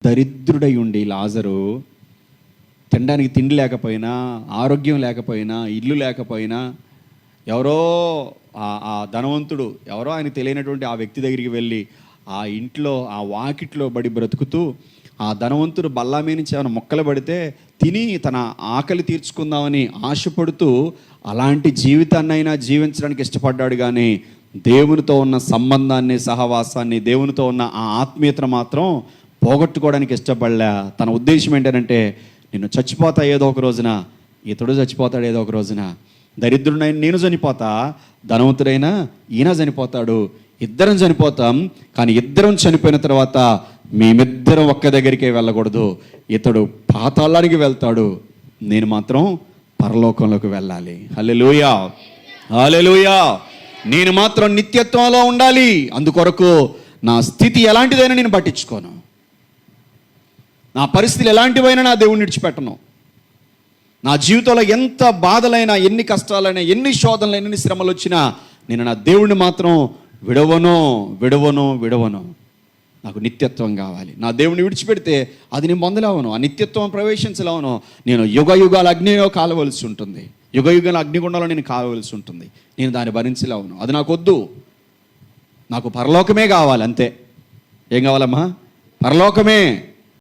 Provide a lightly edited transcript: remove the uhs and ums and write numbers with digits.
దరిద్రుడై ఉండి లాజరు తినడానికి తిండి లేకపోయినా, ఆరోగ్యం లేకపోయినా, ఇల్లు లేకపోయినా, ఎవరో ఆ ధనవంతుడు ఎవరో ఆయనకు తెలియనటువంటి ఆ వ్యక్తి దగ్గరికి వెళ్ళి ఆ ఇంట్లో ఆ వాకిట్లో బడి బ్రతుకుతూ ఆ ధనవంతుడు బల్లా మీద నుంచి ఏమైనా మొక్కలు పడితే తిని తన ఆకలి తీర్చుకుందామని ఆశపడుతూ అలాంటి జీవితాన్నైనా జీవించడానికి ఇష్టపడ్డాడు. కానీ దేవునితో ఉన్న సంబంధాన్ని, సహవాసాన్ని, దేవునితో ఉన్న ఆ ఆత్మీయతను మాత్రం పోగొట్టుకోవడానికి ఇష్టపడలే. తన ఉద్దేశం ఏంటంటే, నేను చచ్చిపోతా ఏదో ఒక రోజున, ఇతడు చచ్చిపోతాడు ఏదో ఒక రోజున, దరిద్రుడైన నేను చనిపోతా, ధనవంతుడైనా ఈయన చనిపోతాడు, ఇద్దరం చనిపోతాం. కానీ ఇద్దరం చనిపోయిన తర్వాత మేమిద్దరం ఒక్క దగ్గరికే వెళ్ళకూడదు. ఇతడు పాతాళానికి వెళ్తాడు, నేను మాత్రం పరలోకంలోకి వెళ్ళాలి. హల్లెలూయా, హల్లెలూయా. నేను మాత్రం నిత్యత్వంలో ఉండాలి. అందుకొరకు నా స్థితి ఎలాంటిదైనా నేను పట్టించుకోను, నా పరిస్థితులు ఎలాంటివైనా నా దేవుణ్ణి విడిచిపెట్టను. నా జీవితంలో ఎంత బాధలైనా, ఎన్ని కష్టాలైనా, ఎన్ని శోధనలైనా, ఎన్ని శ్రమలు వచ్చినా నేను నా దేవుణ్ణి మాత్రం విడవను విడవను విడవను. నాకు నిత్యత్వం కావాలి. నా దేవుని విడిచిపెడితే అది నేను పొందలేవను, ఆ నిత్యత్వం ప్రవేశించలేవను. నేను యుగ యుగాల అగ్నిలో కాలవలసి ఉంటుంది, యుగ యుగాల అగ్నిగుండంలో నేను కావలసి ఉంటుంది. నేను దాన్ని భరించలేవను, అది నాకు వద్దు. నాకు పరలోకమే కావాలి, అంతే. ఏం కావాలమ్మా? పరలోకమే.